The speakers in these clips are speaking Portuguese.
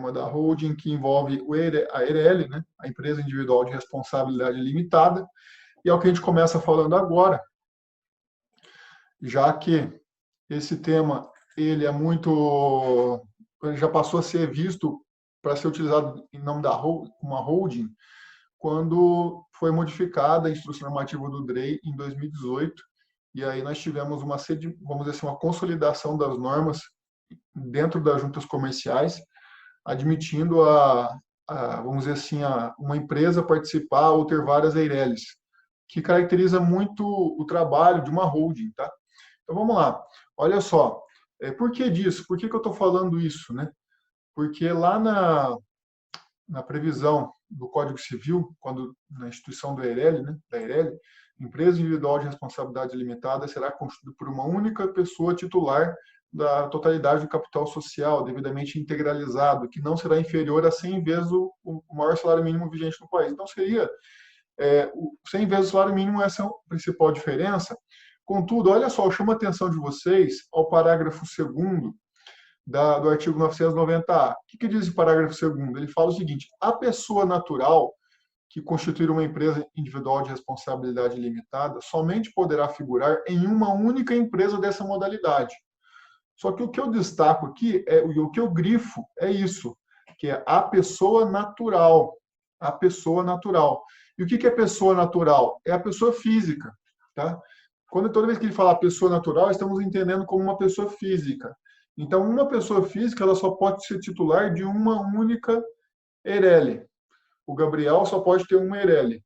tema da holding, que envolve a EIRELI, né, a Empresa Individual de Responsabilidade Limitada, e é o que a gente começa falando agora, já que esse tema ele é muito, ele já passou a ser visto para ser utilizado em nome da uma holding, quando foi modificada a instrução normativa do DREI em 2018, e aí nós tivemos uma, vamos dizer assim, uma consolidação das normas dentro das juntas comerciais, admitindo vamos dizer assim, uma empresa participar ou ter várias EIRELIs, que caracteriza muito o trabalho de uma holding, tá? Então vamos lá. Olha só, por que disso? Por que eu estou falando isso, né? Porque lá na previsão do Código Civil, quando na instituição do EIRELI, né, da EIRELI, empresa individual de responsabilidade limitada será constituída por uma única pessoa titular da totalidade do capital social, devidamente integralizado, que não será inferior a 100 vezes o maior salário mínimo vigente no país. Então, seria 100 vezes o salário mínimo, essa é a principal diferença. Contudo, olha só, eu chamo a atenção de vocês ao parágrafo 2º do artigo 990-A. O que diz o parágrafo 2º? Ele fala o seguinte: a pessoa natural que constituir uma empresa individual de responsabilidade limitada somente poderá figurar em uma única empresa dessa modalidade. Só que o que eu destaco aqui, o que eu grifo é isso, que é a pessoa natural. A pessoa natural. E o que é pessoa natural? É a pessoa física, tá? Toda vez que ele fala pessoa natural, estamos entendendo como uma pessoa física. Então, uma pessoa física ela só pode ser titular de uma única EIRELI. O Gabriel só pode ter uma EIRELI.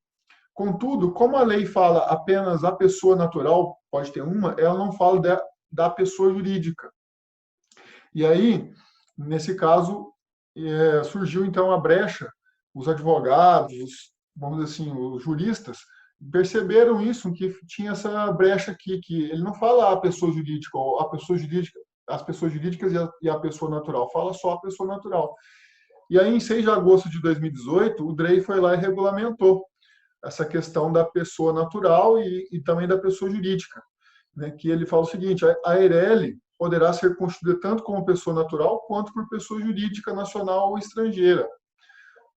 Contudo, como a lei fala apenas a pessoa natural pode ter uma, ela não fala da pessoa jurídica. E aí, nesse caso, surgiu então a brecha. Os advogados, vamos dizer assim, os juristas, perceberam isso, que tinha essa brecha aqui, que ele não fala a pessoa jurídica, ou a pessoa jurídica, as pessoas jurídicas e a pessoa natural, fala só a pessoa natural. E aí, em 6 de agosto de 2018, o DREI foi lá e regulamentou essa questão da pessoa natural e também da pessoa jurídica, né? Que ele fala o seguinte: a EIRELI poderá ser constituída tanto como pessoa natural quanto por pessoa jurídica nacional ou estrangeira.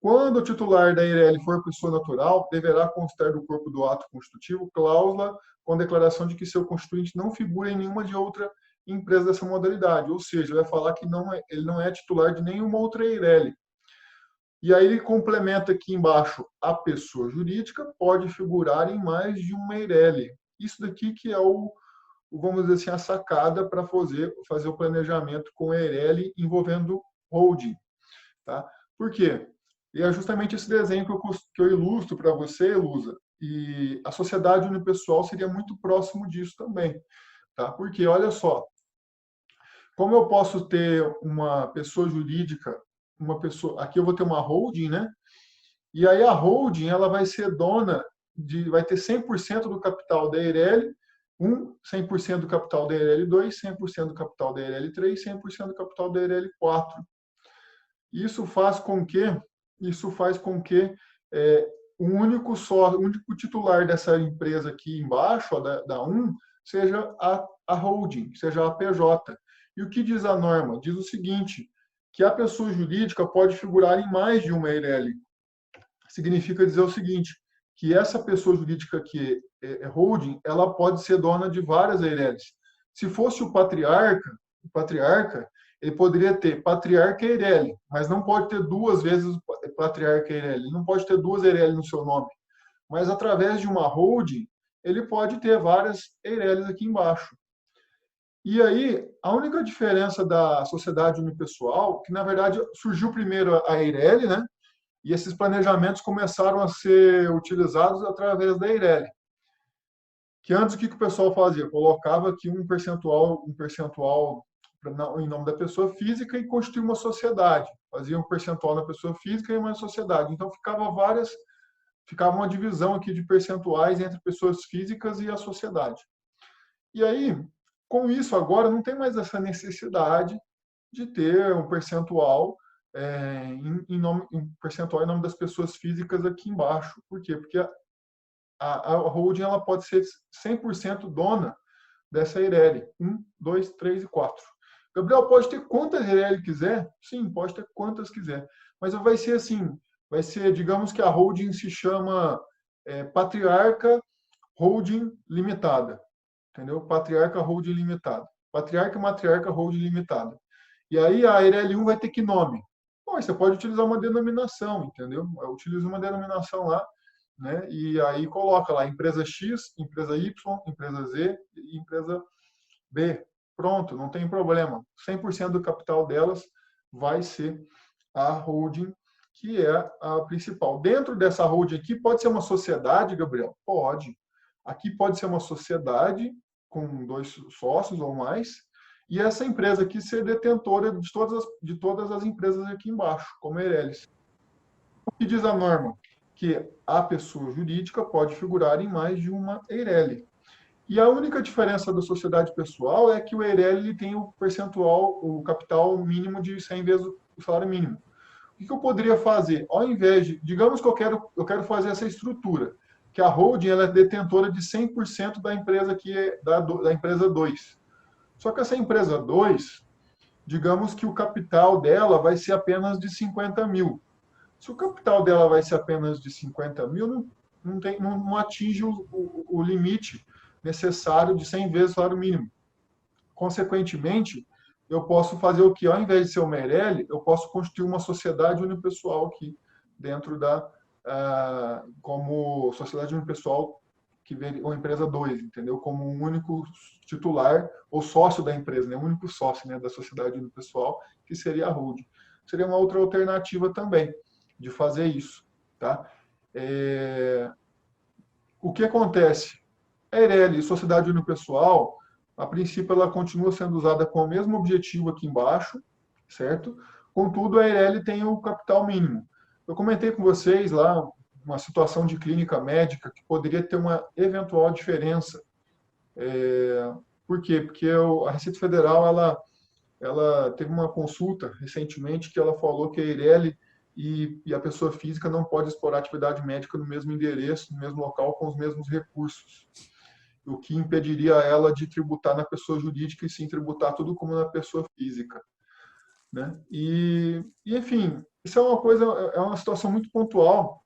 Quando o titular da EIRELI for pessoa natural, deverá constar do corpo do ato constitutivo cláusula com declaração de que seu constituinte não figura em nenhuma de outra empresa dessa modalidade, ou seja, vai falar que ele não é titular de nenhuma outra EIRELI. E aí ele complementa aqui embaixo: a pessoa jurídica pode figurar em mais de uma EIRELI. Isso daqui que é vamos dizer assim, a sacada para fazer o planejamento com a EIRELI envolvendo holding. Tá? Por quê? E é justamente esse desenho que eu ilustro para você, Lusa. E a sociedade unipessoal seria muito próximo disso também. Tá? Porque, olha só, como eu posso ter uma pessoa jurídica, aqui eu vou ter uma holding, né? E aí a holding ela vai ser dona vai ter 100% do capital da EIRELI, 100% do capital da EIRELI 2, 100% do capital da EIRELI 3, 100% do capital da EIRELI 4. Isso faz com que o único titular dessa empresa aqui embaixo, ó, da 1, seja a holding, seja a PJ. E o que diz a norma? Diz o seguinte, que a pessoa jurídica pode figurar em mais de uma EIRELI. Significa dizer o seguinte, que essa pessoa jurídica que é holding, ela pode ser dona de várias EIRELIs. Se fosse o patriarca, ele poderia ter patriarca e EIRELI, mas não pode ter 2 vezes patriarca e EIRELI, ele não pode ter 2 EIRELI no seu nome. Mas através de uma holding, ele pode ter várias EIRELIs aqui embaixo. E aí, a única diferença da sociedade unipessoal, que na verdade surgiu primeiro a EIRELI, né? E esses planejamentos começaram a ser utilizados através da EIRELI. Que antes o que o pessoal fazia? Colocava aqui um percentual em nome da pessoa física e constituía uma sociedade. Fazia um percentual na pessoa física e uma sociedade. Então ficava uma divisão aqui de percentuais entre pessoas físicas e a sociedade. E aí, com isso agora não tem mais essa necessidade de ter um percentual um percentual em nome das pessoas físicas aqui embaixo. Por quê? Porque a holding ela pode ser 100% dona dessa EIRELI, 1, 2, 3 e 4. Gabriel, pode ter quantas Eireli quiser? Sim, pode ter quantas quiser. Mas vai ser assim, vai ser, digamos que a holding se chama Patriarca Holding Limitada. Entendeu? Patriarca Holding Limitada. Patriarca e Matriarca Holding Limitada. E aí a Eireli 1 vai ter que nome? Bom, você pode utilizar uma denominação, entendeu? Utiliza uma denominação lá, né? E aí coloca lá empresa X, empresa Y, empresa Z e empresa B. Pronto, não tem problema. 100% do capital delas vai ser a holding, que é a principal. Dentro dessa holding aqui, pode ser uma sociedade, Gabriel? Pode. Aqui pode ser uma sociedade com 2 sócios ou mais, e essa empresa aqui ser detentora de todas as empresas aqui embaixo, como a Eireles. O que diz a norma? Que a pessoa jurídica pode figurar em mais de uma Eireli. E a única diferença da sociedade pessoal é que o Eireli tem o percentual, o capital mínimo de 100 vezes o salário mínimo. O que eu poderia fazer? Ao invés de, digamos que eu quero fazer essa estrutura, que a holding ela é detentora de 100% da empresa que é da empresa 2. Só que essa empresa 2, digamos que o capital dela vai ser apenas de 50 mil. Se o capital dela vai ser apenas de 50 mil, não atinge o limite necessário de 100 vezes o salário mínimo. Consequentemente, eu posso fazer o que? Ao invés de ser uma Eireli, eu posso constituir uma sociedade unipessoal aqui, dentro como sociedade unipessoal, ou empresa 2, entendeu? Como um único titular ou sócio da empresa, né? O único sócio, né, da sociedade unipessoal, que seria a holding. Seria uma outra alternativa também de fazer isso, tá? O que acontece? A Eireli, sociedade unipessoal, a princípio ela continua sendo usada com o mesmo objetivo aqui embaixo, certo? Contudo, a Eireli tem o capital mínimo. Eu comentei com vocês lá uma situação de clínica médica que poderia ter uma eventual diferença. Por quê? Porque a Receita Federal ela teve uma consulta recentemente que ela falou que a Eireli e a pessoa física não pode explorar atividade médica no mesmo endereço, no mesmo local, com os mesmos recursos, o que impediria ela de tributar na pessoa jurídica e sim tributar tudo como na pessoa física, né? Enfim, isso é uma situação muito pontual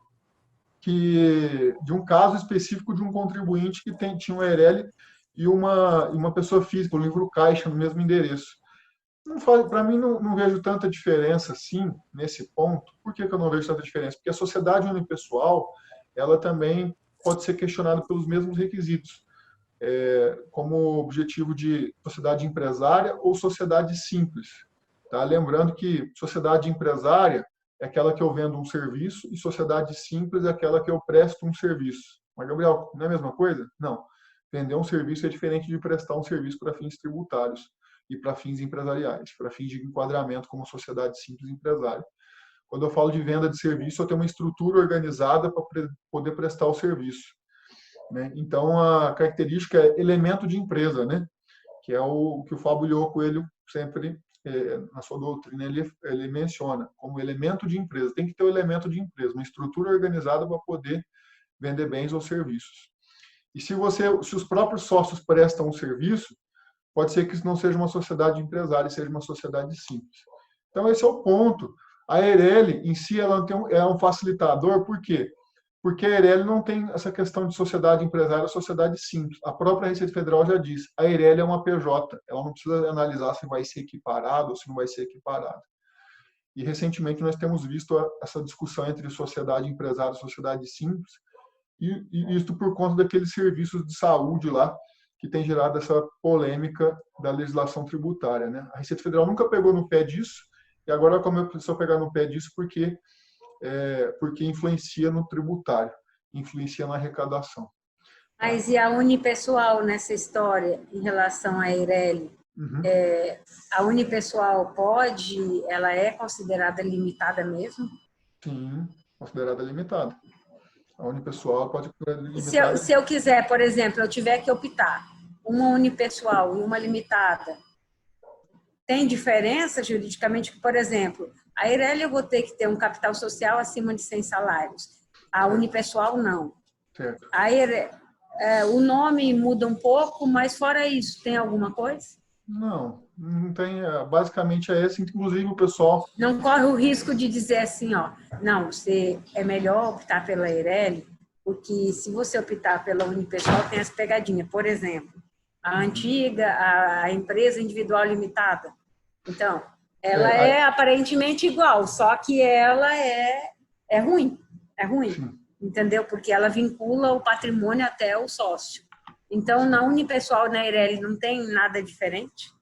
de um caso específico de um contribuinte que tinha um Eireli e uma pessoa física, um livro caixa no mesmo endereço. Para mim, não vejo tanta diferença assim nesse ponto. Por que eu não vejo tanta diferença? Porque a sociedade unipessoal ela também pode ser questionada pelos mesmos requisitos, como objetivo de sociedade empresária ou sociedade simples. Tá? Lembrando que sociedade empresária é aquela que eu vendo um serviço e sociedade simples é aquela que eu presto um serviço. Mas, Gabriel, não é a mesma coisa? Não. Vender um serviço é diferente de prestar um serviço para fins tributários e para fins empresariais, para fins de enquadramento como sociedade simples empresária. Quando eu falo de venda de serviço, eu tenho uma estrutura organizada para poder prestar o serviço, né? Então, a característica é elemento de empresa, né? Que é o que o Fábio Lhó Coelho sempre, na sua doutrina, ele menciona como elemento de empresa. Tem que ter o elemento de empresa, uma estrutura organizada para poder vender bens ou serviços. E se os próprios sócios prestam um serviço, pode ser que isso não seja uma sociedade empresária, seja uma sociedade simples. Então, esse é o ponto. A Eireli, em si, ela é um facilitador, por quê? Porque a Eireli não tem essa questão de sociedade empresária ou sociedade simples. A própria Receita Federal já diz, a Eireli é uma PJ, ela não precisa analisar se vai ser equiparado ou se não vai ser equiparado. E, recentemente, nós temos visto essa discussão entre sociedade empresária e sociedade simples, e isso por conta daqueles serviços de saúde lá, que tem gerado essa polêmica da legislação tributária, né? A Receita Federal nunca pegou no pé disso, e agora começou a pegar no pé disso porque influencia no tributário, influencia na arrecadação. Mas e a unipessoal nessa história, em relação à Eireli? Uhum. A unipessoal ela é considerada limitada mesmo? Sim, considerada limitada. A unipessoal pode ser limitada. Se eu quiser, por exemplo, eu tiver que optar uma unipessoal e uma limitada, tem diferença juridicamente? Por exemplo, a Eireli eu vou ter que ter um capital social acima de 100 salários. A unipessoal, não. Certo. O nome muda um pouco, mas fora isso, tem alguma coisa? Não tem, basicamente é esse, inclusive o pessoal. Não corre o risco de dizer assim, ó, não, você é melhor optar pela Eireli, porque se você optar pela Unipessoal, tem as pegadinhas. Por exemplo, a antiga, a empresa individual limitada. Então, ela é aparentemente igual, só que ela é ruim. É ruim, sim, entendeu? Porque ela vincula o patrimônio até o sócio. Então, na Unipessoal, na Eireli, não tem nada diferente?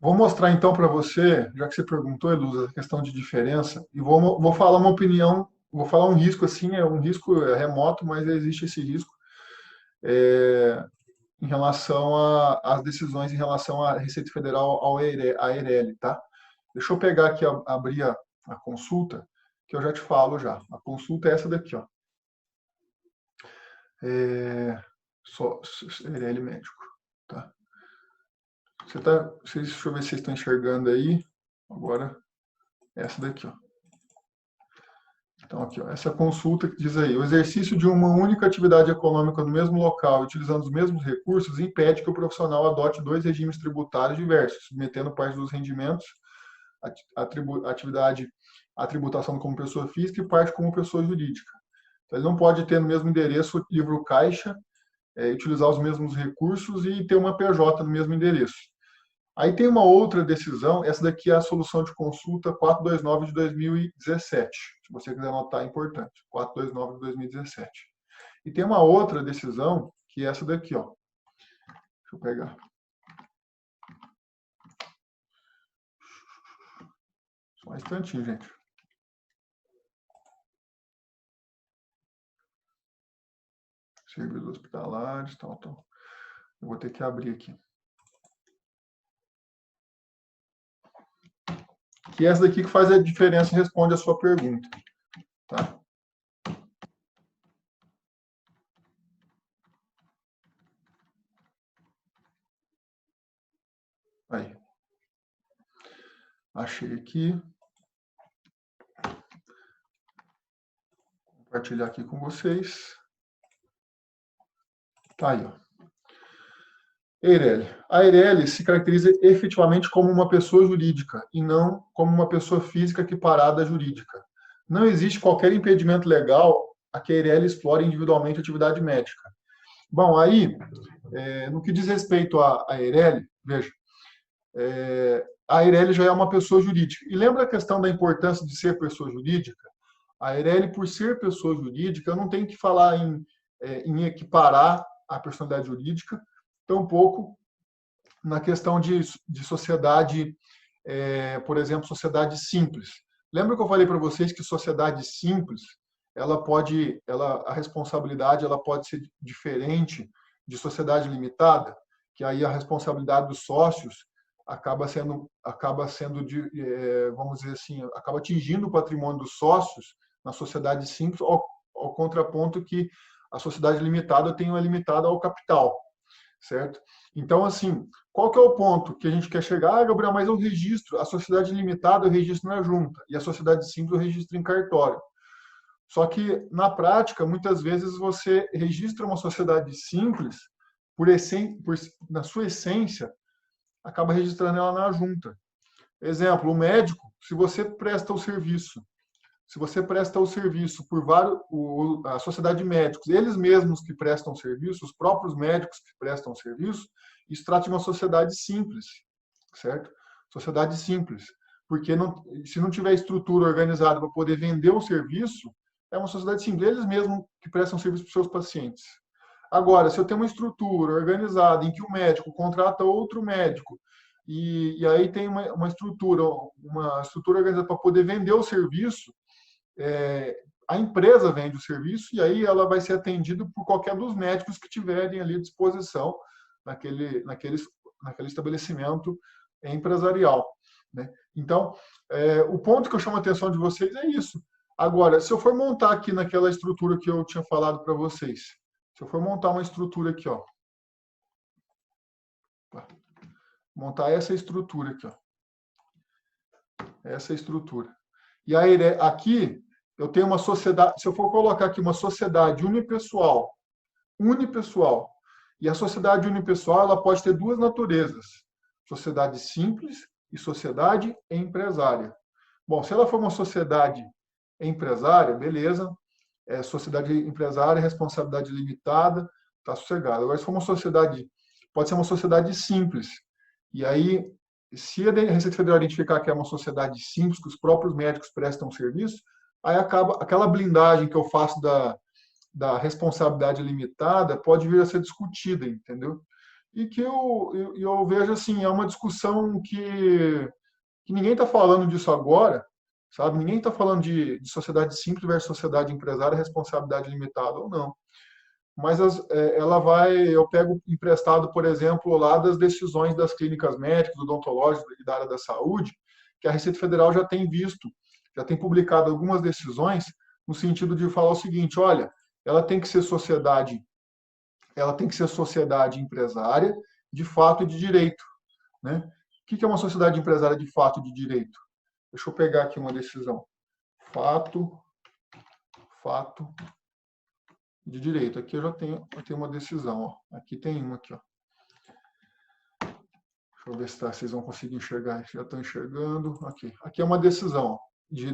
vou mostrar então para você, já que você perguntou, Elusa, a questão de diferença, e vou falar uma opinião, vou falar um risco assim, é um risco remoto, mas existe esse risco em relação às decisões em relação à Receita Federal à Eireli, tá? Deixa eu pegar aqui, abrir a consulta, que eu já te falo já. A consulta é essa daqui, ó. Eireli Médico, tá? Deixa eu ver se vocês estão enxergando aí. Agora, essa daqui, ó. Então, aqui, ó, essa consulta que diz aí: o exercício de uma única atividade econômica no mesmo local, utilizando os mesmos recursos, impede que o profissional adote dois regimes tributários diversos, submetendo parte dos rendimentos à tributação como pessoa física e parte como pessoa jurídica. Então, ele não pode ter no mesmo endereço livro caixa, utilizar os mesmos recursos e ter uma PJ no mesmo endereço. Aí tem uma outra decisão, essa daqui é a solução de consulta 429 de 2017. Se você quiser anotar, é importante. 429 de 2017. E tem uma outra decisão, que é essa daqui, ó. Deixa eu pegar. Só um instantinho, gente. Serviços hospitalares, tal. Eu vou ter que abrir aqui. Que é essa daqui que faz a diferença e responde a sua pergunta. Tá? Aí. Achei aqui. Vou compartilhar aqui com vocês. Tá aí, ó. Eireli. A Eireli se caracteriza efetivamente como uma pessoa jurídica e não como uma pessoa física equiparada jurídica. Não existe qualquer impedimento legal a que a Eireli explore individualmente a atividade médica. Bom, aí, no que diz respeito à Eireli, veja, a Eireli já é uma pessoa jurídica. E lembra a questão da importância de ser pessoa jurídica? A Eireli, por ser pessoa jurídica, eu não tenho que falar em equiparar a personalidade jurídica, tampouco na questão de sociedade, por exemplo, sociedade simples. Lembra que eu falei para vocês que sociedade simples, a responsabilidade ela pode ser diferente de sociedade limitada, que aí a responsabilidade dos sócios acaba sendo vamos dizer assim, acaba atingindo o patrimônio dos sócios na sociedade simples, ao contraponto que a sociedade limitada tem uma limitada ao capital, certo? Então, assim, qual que é o ponto que a gente quer chegar? Ah, Gabriel, mas eu registro, a sociedade limitada eu registro na junta, e a sociedade simples eu registro em cartório. Só que, na prática, muitas vezes você registra uma sociedade simples, na sua essência, acaba registrando ela na junta. Exemplo, o médico, se você presta o serviço por a sociedade de médicos, eles mesmos que prestam serviço, os próprios médicos que prestam serviço, isso trata de uma sociedade simples, certo? Sociedade simples. Porque se não tiver estrutura organizada para poder vender o serviço, é uma sociedade simples, eles mesmos que prestam serviço para os seus pacientes. Agora, se eu tenho uma estrutura organizada em que o médico contrata outro médico, e aí tem uma estrutura organizada para poder vender o serviço, a empresa vende o serviço e aí ela vai ser atendida por qualquer dos médicos que tiverem ali à disposição naquele estabelecimento empresarial, né? Então, o ponto que eu chamo a atenção de vocês é isso. Agora, se eu for montar aqui naquela estrutura que eu tinha falado para vocês, se eu for montar uma estrutura aqui, ó, montar essa estrutura aqui, ó, essa estrutura. E aí, aqui, eu tenho uma sociedade, se eu for colocar aqui uma sociedade unipessoal, e a sociedade unipessoal ela pode ter duas naturezas. sociedade simples e sociedade empresária. Bom, se ela for uma sociedade empresária, beleza, sociedade empresária, responsabilidade limitada, está sossegado. Agora, se for uma sociedade, pode ser uma sociedade simples. E aí, se a Receita Federal identificar que é uma sociedade simples, que os próprios médicos prestam serviço, aí acaba aquela blindagem que eu faço da responsabilidade limitada pode vir a ser discutida, entendeu? E que eu vejo assim, é uma discussão que ninguém está falando disso agora, sabe? Ninguém está falando de sociedade simples versus sociedade empresária, responsabilidade limitada ou não. Mas eu pego emprestado, por exemplo, lá das decisões das clínicas médicas, odontológicas e da área da saúde, que a Receita Federal já tem visto, já tem publicado algumas decisões no sentido de falar o seguinte, olha, ela tem que ser sociedade empresária de fato e de direito, né? O que é uma sociedade empresária de fato e de direito? Deixa eu pegar aqui uma decisão. Fato de direito. Aqui eu tenho uma decisão. Ó. Aqui tem uma aqui. Ó. Deixa eu ver se vocês vão conseguir enxergar. Já estão enxergando. Aqui é uma decisão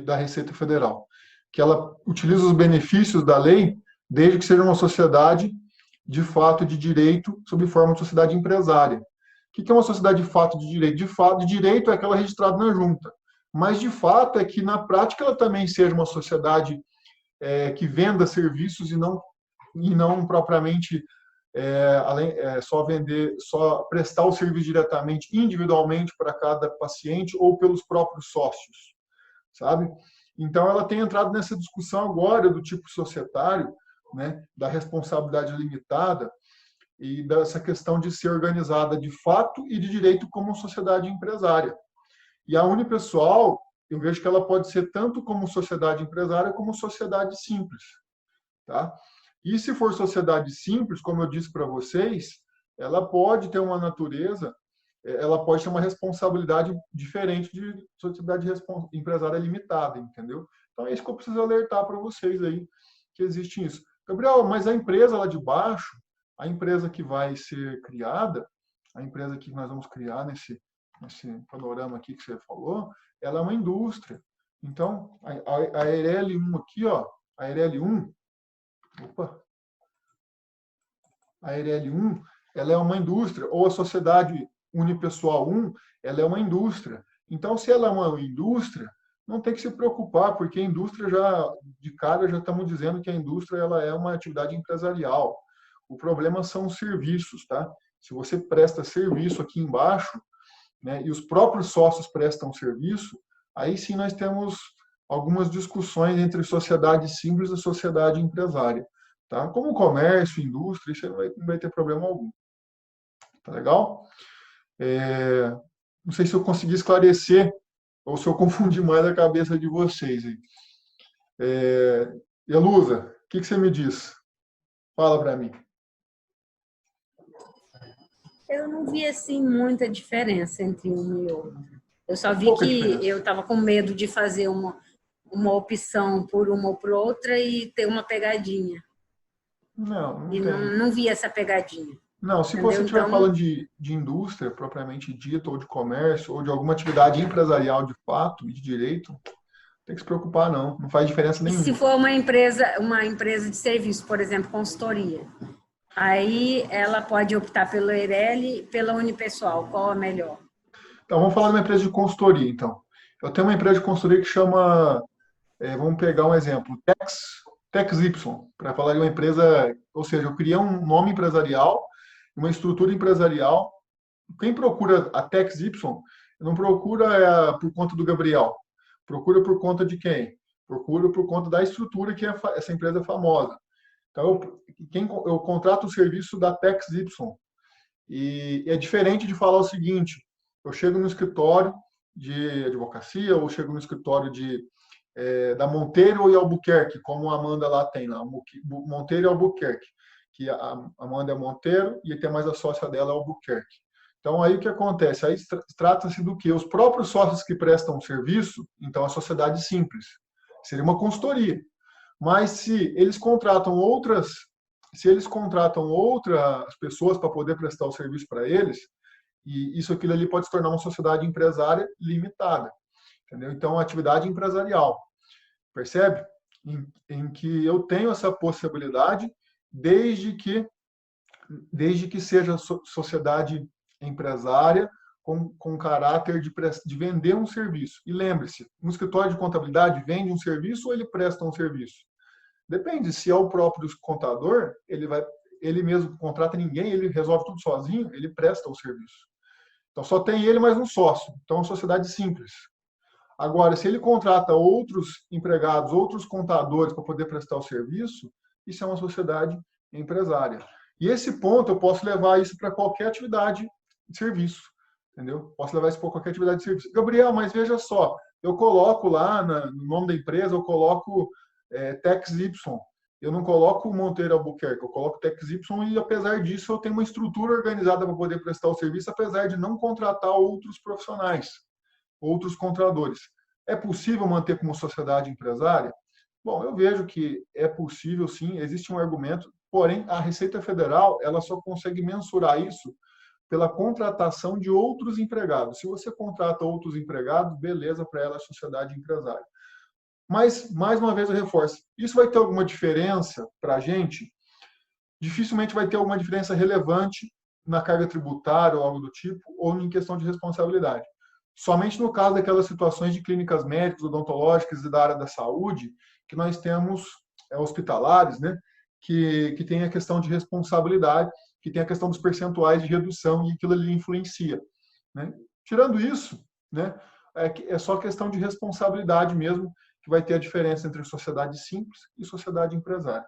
da Receita Federal, que ela utiliza os benefícios da lei desde que seja uma sociedade de fato de direito sob forma de sociedade empresária. O que é uma sociedade de fato de direito? De fato de direito é aquela registrada na junta. Mas de fato é que na prática ela também seja uma sociedade que venda serviços e não propriamente só prestar o serviço diretamente, individualmente para cada paciente ou pelos próprios sócios, sabe? Então, ela tem entrado nessa discussão agora do tipo societário, né, da responsabilidade limitada e dessa questão de ser organizada de fato e de direito como sociedade empresária. E a unipessoal, eu vejo que ela pode ser tanto como sociedade empresária como sociedade simples, tá? E se for sociedade simples, como eu disse para vocês, ela pode ter uma natureza, ela pode ter uma responsabilidade diferente de sociedade empresária limitada, entendeu? Então é isso que eu preciso alertar para vocês aí, que existe isso. Gabriel, mas a empresa lá de baixo, a empresa que vai ser criada, a empresa que nós vamos criar nesse panorama aqui que você falou, ela é uma indústria. Então, a ERL1 aqui, ó, a ERL1, ela é uma indústria, ou a sociedade unipessoal 1, ela é uma indústria. Então, se ela é uma indústria, não tem que se preocupar, porque a indústria de cara, já estamos dizendo que a indústria ela é uma atividade empresarial. O problema são os serviços, tá? Se você presta serviço aqui embaixo, né, e os próprios sócios prestam serviço, aí sim nós temos algumas discussões entre sociedade simples e sociedade empresária. Tá? Como comércio, indústria, isso não vai ter problema algum. Tá legal? Não sei se eu consegui esclarecer ou se eu confundi mais a cabeça de vocês. Elusa, o que você me diz? Fala para mim. Eu não vi, assim, muita diferença entre um e outro. Eu só vi que eu estava com medo de fazer uma opção por uma ou por outra e ter uma pegadinha. Não e tem. não vi essa pegadinha. Não, se você estiver falando de indústria propriamente dita, ou de comércio, ou de alguma atividade empresarial de fato e de direito, não tem que se preocupar, não. Não faz diferença nenhuma. E se for uma empresa de serviço, por exemplo, consultoria, aí ela pode optar pelo EIRELI e pela unipessoal. Qual é melhor? Então, vamos falar de uma empresa de consultoria, então. Eu tenho uma empresa de consultoria que chama, vamos pegar um exemplo, TexY, para falar de uma empresa, ou seja, eu criei um nome empresarial, uma estrutura empresarial. Quem procura a TexY não procura por conta do Gabriel, procura por conta de quem? Procura por conta da estrutura que essa empresa é famosa. Então, eu contrato o serviço da TexY. E é diferente de falar o seguinte, eu chego no escritório de advocacia, ou chego no escritório da Monteiro e Albuquerque, como a Amanda lá tem, lá, Monteiro e Albuquerque, que a Amanda é Monteiro e tem mais a sócia dela, Albuquerque. Então, aí o que acontece? Aí trata-se do quê? Os próprios sócios que prestam serviço, então a sociedade simples, seria uma consultoria. Mas se eles contratam outras pessoas para poder prestar o serviço para eles, E aquilo ali pode se tornar uma sociedade empresária limitada, entendeu? Então, atividade empresarial, percebe? Em que eu tenho essa possibilidade desde que seja sociedade empresária com caráter de vender um serviço. E lembre-se, um escritório de contabilidade vende um serviço ou ele presta um serviço? Depende, se é o próprio contador, ele mesmo contrata ninguém, ele resolve tudo sozinho, ele presta o serviço. Então só tem ele mais um sócio. Então é uma sociedade simples. Agora, se ele contrata outros empregados, outros contadores para poder prestar o serviço, isso é uma sociedade empresária. E esse ponto eu posso levar isso para qualquer atividade de serviço, entendeu? Posso levar isso para qualquer atividade de serviço. Gabriel, mas veja só, eu coloco lá no nome da empresa, eu coloco TexY. Eu não coloco Monteiro Albuquerque, eu coloco TexY e, apesar disso, eu tenho uma estrutura organizada para poder prestar o serviço, apesar de não contratar outros profissionais, outros contadores. É possível manter como sociedade empresária? Bom, eu vejo que é possível, sim, existe um argumento, porém, a Receita Federal ela só consegue mensurar isso pela contratação de outros empregados. Se você contrata outros empregados, beleza, para ela é sociedade empresária. Mas, mais uma vez, eu reforço, isso vai ter alguma diferença para a gente? Dificilmente vai ter alguma diferença relevante na carga tributária ou algo do tipo, ou em questão de responsabilidade. Somente no caso daquelas situações de clínicas médicas, odontológicas e da área da saúde, que nós temos hospitalares, né, que tem a questão de responsabilidade, que tem a questão dos percentuais de redução e aquilo ali influencia, né? Tirando isso, né, é só questão de responsabilidade mesmo, que vai ter a diferença entre sociedade simples e sociedade empresária.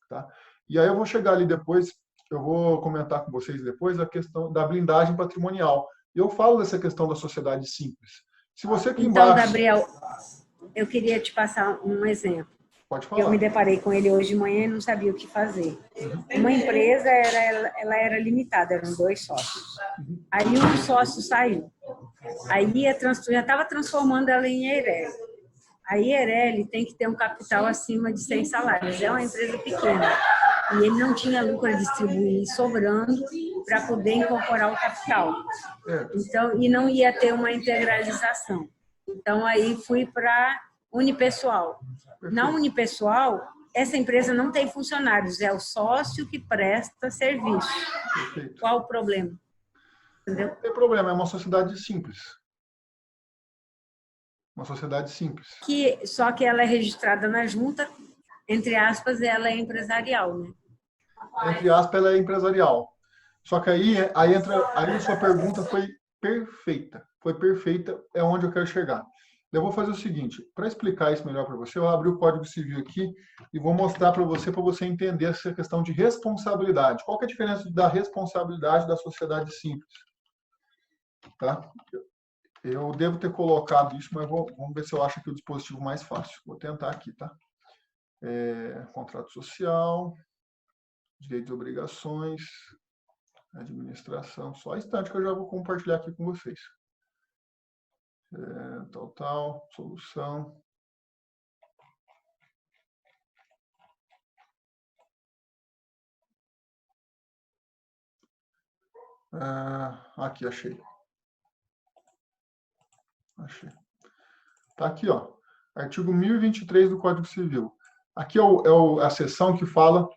Tá? E aí eu vou chegar ali depois, eu vou comentar com vocês depois a questão da blindagem patrimonial. Eu falo dessa questão da sociedade simples. Se você aqui então, embaixo... Gabriel, eu queria te passar um exemplo. Pode falar. Eu me deparei com ele hoje de manhã e não sabia o que fazer. Uma empresa, ela era limitada, eram 2 sócios. Aí um sócio saiu. Aí já estava transformando ela em EIRELI. A IRL tem que ter um capital acima de 100 salários. É uma empresa pequena. E ele não tinha lucro a distribuir sobrando para poder incorporar o capital. Então, e não ia ter uma integralização. Então, aí fui para unipessoal. Na unipessoal, essa empresa não tem funcionários, é o sócio que presta serviço. Perfeito. Qual o problema? Entendeu? Não tem problema, é uma sociedade simples. Uma sociedade simples. Só que ela é registrada na junta, entre aspas, ela é empresarial, né? Entre aspas, ela é empresarial. Só que aí a sua pergunta foi perfeita. Foi perfeita, é onde eu quero chegar. Eu vou fazer o seguinte, para explicar isso melhor para você, eu abri o Código Civil aqui e vou mostrar para você entender essa questão de responsabilidade. Qual que é a diferença da responsabilidade da sociedade simples? Tá? Eu devo ter colocado isso, mas vamos ver se eu acho aqui o dispositivo mais fácil. Vou tentar aqui, tá? Contrato social, direitos e obrigações, administração. Só um instante que eu já vou compartilhar aqui com vocês. Solução. Aqui, achei. Tá aqui, ó. Artigo 1023 do Código Civil. Aqui é a seção que fala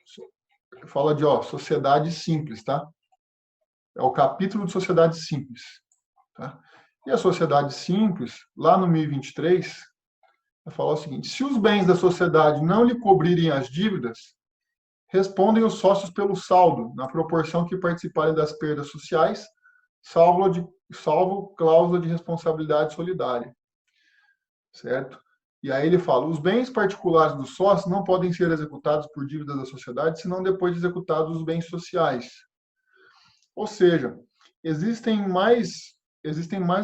de sociedade simples, tá? É o capítulo de sociedade simples, tá? E a sociedade simples, lá no 1023, vai falar o seguinte: se os bens da sociedade não lhe cobrirem as dívidas, respondem os sócios pelo saldo, na proporção que participarem das perdas sociais, salvo cláusula de responsabilidade solidária. Certo? E aí ele fala: os bens particulares dos sócios não podem ser executados por dívidas da sociedade, senão depois de executados os bens sociais. Ou seja, existem mais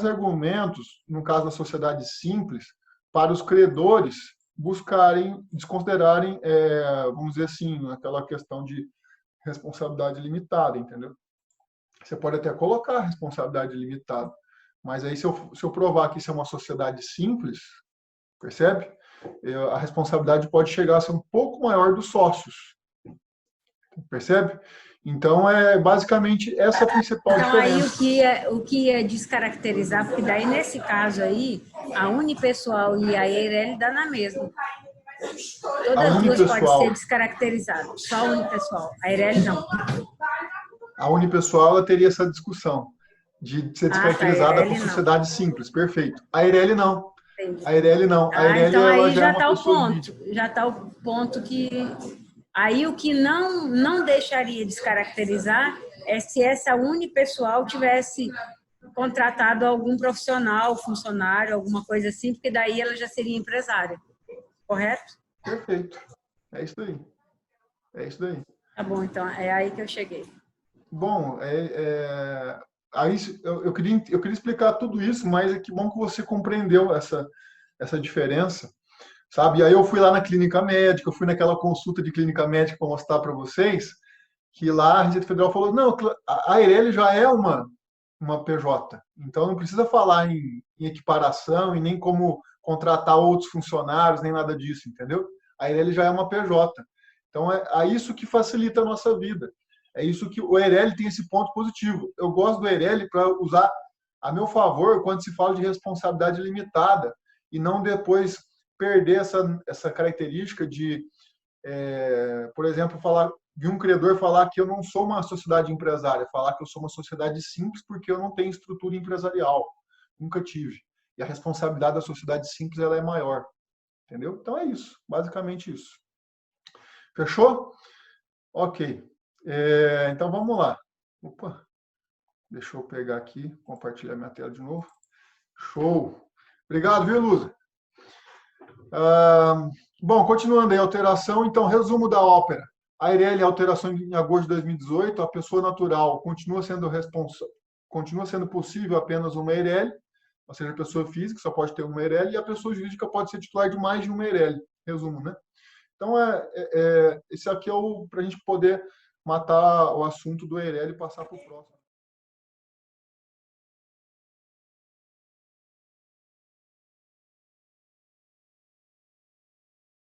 argumentos, no caso da sociedade simples, para os credores desconsiderarem, vamos dizer assim, aquela questão de responsabilidade limitada, entendeu? Você pode até colocar responsabilidade limitada, mas aí se eu provar que isso é uma sociedade simples, percebe? A responsabilidade pode chegar a ser um pouco maior dos sócios, Percebe? Então, é basicamente essa a principal Então, aí diferença. o que é descaracterizar, porque daí, nesse caso aí, a unipessoal e a EIRELI dá na mesma. A Todas duas podem ser unipessoal, descaracterizadas, só a unipessoal. A EIRELI não. a unipessoal ela teria essa discussão de ser Ah, tá, a descaracterizada por EIRELI não. sociedade simples, perfeito. A Eireli não. Entendi. A Eireli não. A Ah, Eireli então ela aí já é já uma está o pessoa ponto. jurídica. Já está o ponto que... Aí o que não deixaria descaracterizar é se essa unipessoal tivesse contratado algum profissional, funcionário, alguma coisa assim, porque daí ela já seria empresária. Correto? Perfeito. É isso aí. É isso aí. Tá bom, então é aí que eu cheguei. Bom, aí eu queria explicar tudo isso, mas é que bom que você compreendeu essa diferença, sabe? E aí eu fui lá na clínica médica, eu fui naquela consulta de clínica médica para mostrar para vocês que lá a Receita Federal falou, não, a Eireli já é uma PJ, então não precisa falar em equiparação e nem como contratar outros funcionários, nem nada disso, entendeu? A Eireli já é uma PJ. Então é isso que facilita a nossa vida. É isso que o Eireli tem esse ponto positivo. Eu gosto do Eireli para usar a meu favor quando se fala de responsabilidade limitada e não depois perder essa característica de, por exemplo, falar de um credor falar que eu não sou uma sociedade empresária, falar que eu sou uma sociedade simples porque eu não tenho estrutura empresarial, nunca tive. E a responsabilidade da sociedade simples ela é maior, entendeu? Então é isso, basicamente isso. Fechou? Ok. Então vamos lá. Opa, deixa eu pegar aqui, compartilhar minha tela de novo. Show. Obrigado, viu, Luza? Bom, continuando aí, alteração. Então, resumo da ópera. A Eireli, alteração em agosto de 2018. A pessoa natural continua sendo possível apenas uma Eireli, ou seja, a pessoa física só pode ter uma Eireli, e a pessoa jurídica pode ser titular de mais de uma Eireli. Resumo, né? Então, esse aqui é para a gente poder matar o assunto do Eireli e passar para o próximo.